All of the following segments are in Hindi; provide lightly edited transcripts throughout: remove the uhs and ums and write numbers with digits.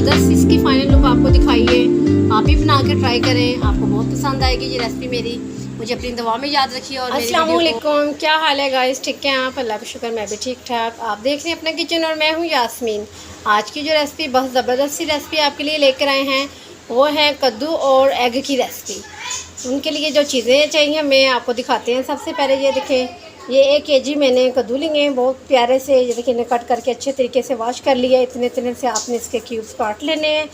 ज़बरदस्त इसकी फ़ाइनल लुक आपको दिखाई है। आप भी बना के ट्राई करें, आपको बहुत पसंद आएगी ये रेसिपी मेरी। मुझे अपनी दवा में याद रखिए। और अस्सलाम वालेकुम, क्या हाल है गाइस? ठीक है आप? अल्लाह का शुक्र, मैं भी ठीक ठाक। आप देख रहे हैं अपना किचन और मैं हूँ यास्मीन। आज की जो रेसिपी बहुत ज़बरदस्त सी रेसिपी आपके लिए लेकर आए हैं वो है कद्दू और एग की रेसिपी। उनके लिए जो चीज़ें चाहिए मैं आपको दिखाते हैं। सबसे पहले ये देखें, ये 1 केजी मैंने कद्दू लिए हैं, बहुत प्यारे से। ये देखिए, इन्हें कट करके अच्छे तरीके से वॉश कर लिया। इतने इतने से आपने इसके क्यूब्स काट लेने हैं।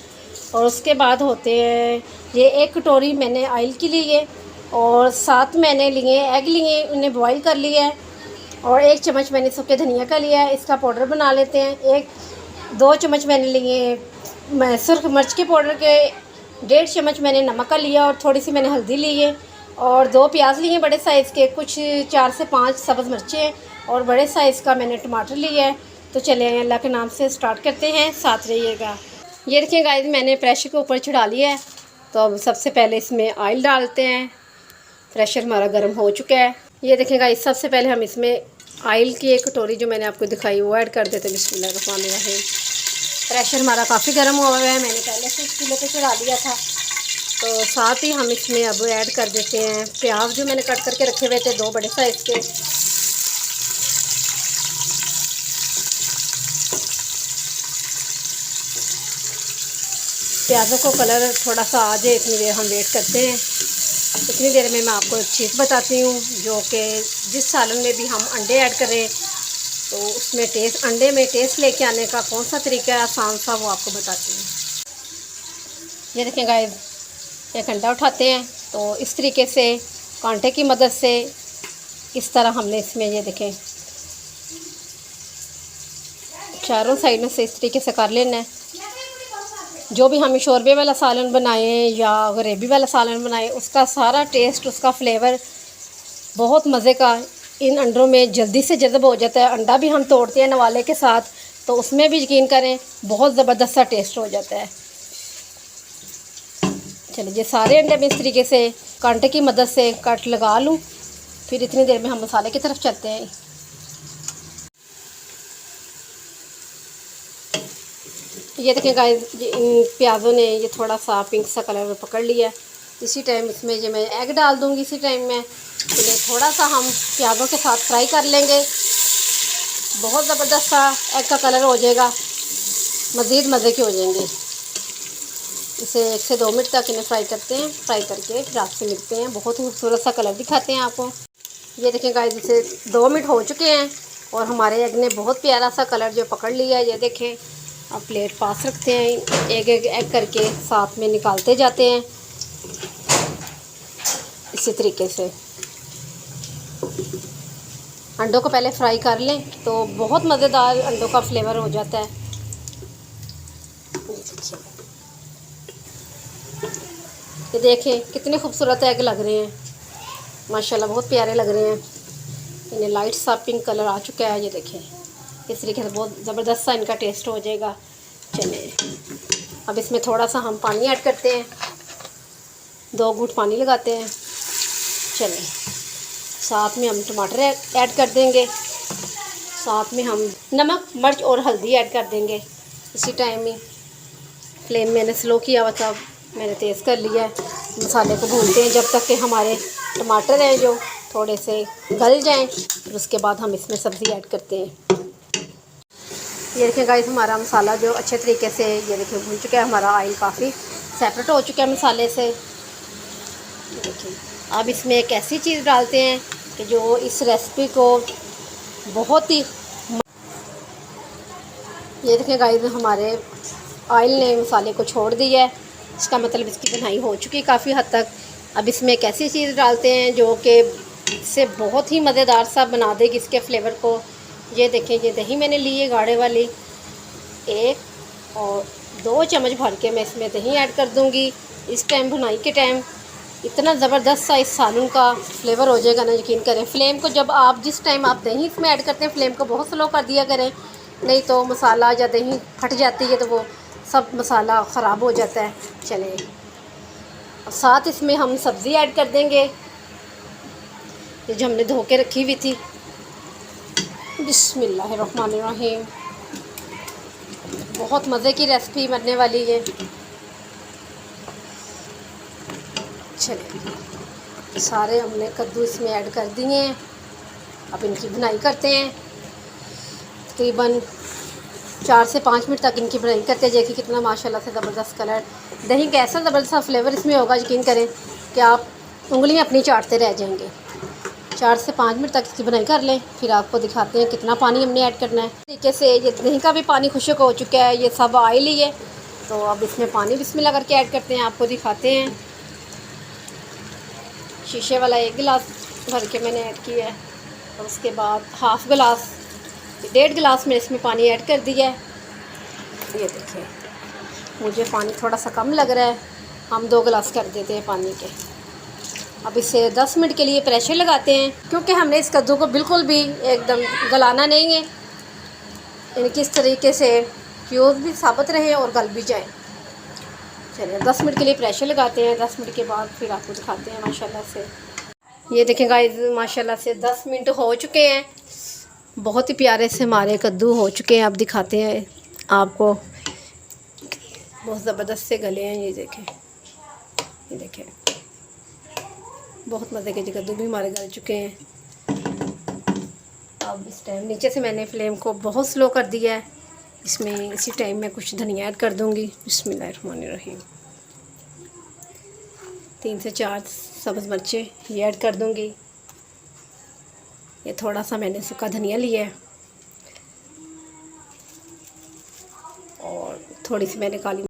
और उसके बाद होते हैं ये 1 कटोरी मैंने ऑयल की ली है, और 7 मैंने लिए एग लिए, उन्हें बॉईल कर लिया है। और 1 चम्मच मैंने सूखे धनिया का लिया है, इसका पाउडर बना लेते हैं। 2 चम्मच मैंने लिए सुर्ख मिर्च के पाउडर के, 1.5 चम्मच मैंने नमक का लिया, और थोड़ी सी मैंने हल्दी ली है। और 2 प्याज लिए बड़े साइज़ के, कुछ 4 से 5 सब्ज़ मिर्चें हैं, और बड़े साइज़ का मैंने टमाटर लिया है। तो चलिए अल्लाह के नाम से स्टार्ट करते हैं, साथ रहिएगा। ये देखिए गाइस, मैंने प्रेशर के ऊपर चढ़ा लिया है। तो अब सबसे पहले इसमें ऑयल डालते हैं। प्रेशर हमारा गर्म हो चुका है। ये देखें गाइस, सबसे पहले हम इसमें ऑयल की 1 कटोरी जो मैंने आपको दिखाई वो ऐड कर देते हैं। बिस्मिल्लाहिर्रहमानिर्रहीम। प्रेशर हमारा काफ़ी गर्म हुआ है, मैंने पहले से चूल्हे पे चढ़ा दिया था। तो साथ ही हम इसमें अब ऐड कर देते हैं प्याज जो मैंने कट करके रखे हुए थे, 2 बड़े साइज़ के। प्याज़ों को कलर थोड़ा सा आ जाए, इतनी देर हम वेट करते हैं। इतनी देर में मैं आपको एक चीज़ बताती हूँ, जो कि जिस सालन में भी हम अंडे ऐड करें तो उसमें अंडे में टेस्ट लेके आने का कौन सा तरीका है आसान सा, वो आपको बताती हूँ। ये देखें गाइस, एक अंडा उठाते हैं तो इस तरीके से कांटे की मदद से इस तरह हमने इसमें, ये देखें, चारों साइड में से इस तरीके से कर लेना है। जो भी हम शोरबे वाला सालन बनाएं या ग्रेवी वाला सालन बनाएं, उसका सारा टेस्ट, उसका फ्लेवर बहुत मज़े का इन अंडों में जल्दी से जज़ब हो जाता है। अंडा भी हम तोड़ते हैं नवाले के साथ, तो उसमें भी यकीन करें बहुत ज़बरदस्त सा टेस्ट हो जाता है। चलिए, ये सारे अंडे में इस तरीके से कांटे की मदद से कट लगा लूँ। फिर इतनी देर में हम मसाले की तरफ चलते हैं। ये देखें गाइस, इन प्याज़ों ने ये थोड़ा सा पिंक सा कलर पकड़ लिया। इसी टाइम इसमें ये मैं एग डाल दूँगी। इसी टाइम में इन्हें थोड़ा सा हम प्याज़ों के साथ फ्राई कर लेंगे। बहुत ज़बरदस्त सा एग का कलर हो जाएगा, मज़ीद मज़े के हो जाएंगे। इसे 1 से 2 मिनट तक इन्हें फ्राई करते हैं। फ्राई करके फिर आपसे मिलते हैं। बहुत खूबसूरत सा कलर दिखाते हैं आपको। ये देखें गाइस, इसे 2 मिनट हो चुके हैं और हमारे एग ने बहुत प्यारा सा कलर जो पकड़ लिया है। ये देखें, अब प्लेट पास रखते हैं, एक एग करके साथ में निकालते जाते हैं इसी तरीके से। अंडों को पहले फ्राई कर लें तो बहुत मज़ेदार अंडों का फ्लेवर हो जाता है। ये देखें कितने खूबसूरत एग लग रहे हैं, माशाल्लाह बहुत प्यारे लग रहे हैं। इन्हें लाइट सा पिंक कलर आ चुका है। ये देखें, इस तरीके से बहुत ज़बरदस्त सा इनका टेस्ट हो जाएगा। चलिए, अब इसमें थोड़ा सा हम पानी ऐड करते हैं, 2 घूंट पानी लगाते हैं। चलिए, साथ में हम टमाटर ऐड कर देंगे, साथ में हम नमक, मिर्च और हल्दी ऐड कर देंगे। इसी टाइम में फ्लेम मैंने स्लो किया हुआ था, मैंने तेज़ कर लिया है। मसाले को भूनते हैं जब तक कि हमारे टमाटर हैं जो थोड़े से गल जाएं। फिर उसके बाद हम इसमें सब्ज़ी ऐड करते हैं। ये देखें गाइस, हमारा मसाला जो अच्छे तरीके से, ये देखें, भून चुका है। हमारा ऑयल काफ़ी सेपरेट हो चुका है मसाले से। देखिए, अब इसमें एक ऐसी चीज़ डालते हैं कि जो इस रेसिपी को बहुत ही, ये देखें गाइस, हमारे ऑयल ने मसाले को छोड़ दिया है। इसका मतलब इसकी बनाई हो चुकी है काफ़ी हद तक। अब इसमें एक ऐसी चीज़ डालते हैं जो कि इससे बहुत ही मज़ेदार सा बना देगी इसके फ्लेवर को। ये देखें, ये दही मैंने ली है गाढ़े वाली, 1 और 2 चम्मच भर के मैं इसमें दही ऐड कर दूँगी। इस टाइम भुनाई के टाइम इतना ज़बरदस्त सा इस सालन का फ्लेवर हो जाएगा ना, यकीन करें। फ्लेम को जब आप, जिस टाइम आप दही इसमें ऐड करते हैं, फ्लेम को बहुत स्लो कर दिया करें, नहीं तो मसाला या दही फट जाती है तो वो सब मसाला ख़राब हो जाता है। चलिए, और साथ इसमें हम सब्ज़ी ऐड कर देंगे, ये जो हमने धो के रखी हुई थी। बिस्मिल्लाहिर्रहमानिर्रहीम। बहुत मज़े की रेसिपी बनने वाली है। चलिए सारे हमने कद्दू इसमें ऐड कर दिए हैं। अब इनकी बुनाई करते हैं। तकरीबन 4 से 5 मिनट तक इनकी बुनाई करते हैं। देखिए कितना माशाल्लाह से ज़बरदस्त कलर, दही का ऐसा ज़बरदस्त फ्लेवर इसमें होगा, यकीन करें कि आप उंगलियां अपनी चाटते रह जाएंगे। 4 से 5 मिनट तक इसकी बुनाई कर लें, फिर आपको दिखाते हैं कितना पानी हमने ऐड करना है। तरीके से ये दही का भी पानी खुश्क हो चुका है, ये सब ऑयल ही है। तो अब इसमें पानी बिस्मिल्लाह करके ऐड करते हैं, आपको दिखाते हैं। शीशे वाला 1 गिलास भर के मैंने ऐड किया है, और उसके बाद हाफ़ गिलास 1.5 गिलास में इसमें पानी ऐड कर दिया है। ये देखिए मुझे पानी थोड़ा सा कम लग रहा है, हम 2 गिलास कर देते हैं पानी के। अब इसे 10 मिनट के लिए प्रेशर लगाते हैं, क्योंकि हमने इस कद्दू को बिल्कुल भी एकदम गलाना नहीं है। यानी कि इस तरीके से फ्यूज़ भी साबित रहे और गल भी जाए। चलिए 10 मिनट के लिए प्रेशर लगाते हैं। 10 मिनट के बाद फिर आपको दिखाते हैं माशाल्लाह से। ये देखें गाइस, माशाल्लाह से 10 मिनट हो चुके हैं। बहुत ही प्यारे से हमारे कद्दू हो चुके हैं। अब दिखाते हैं आपको, बहुत ज़बरदस्त से गले हैं। ये देखें बहुत मज़े के कद्दू भी हमारे गल चुके हैं। अब इस टाइम नीचे से मैंने फ्लेम को बहुत स्लो कर दिया है। इसमें इसी टाइम में कुछ धनिया ऐड कर दूँगी। बिस्मिल्लाहिर्रहमानिर्रहीम। 3 से 4 सब्ज़ मिर्चें ये ऐड कर दूँगी। ये थोड़ा सा मैंने सूखा धनिया लिया है, और थोड़ी सी मैंने काली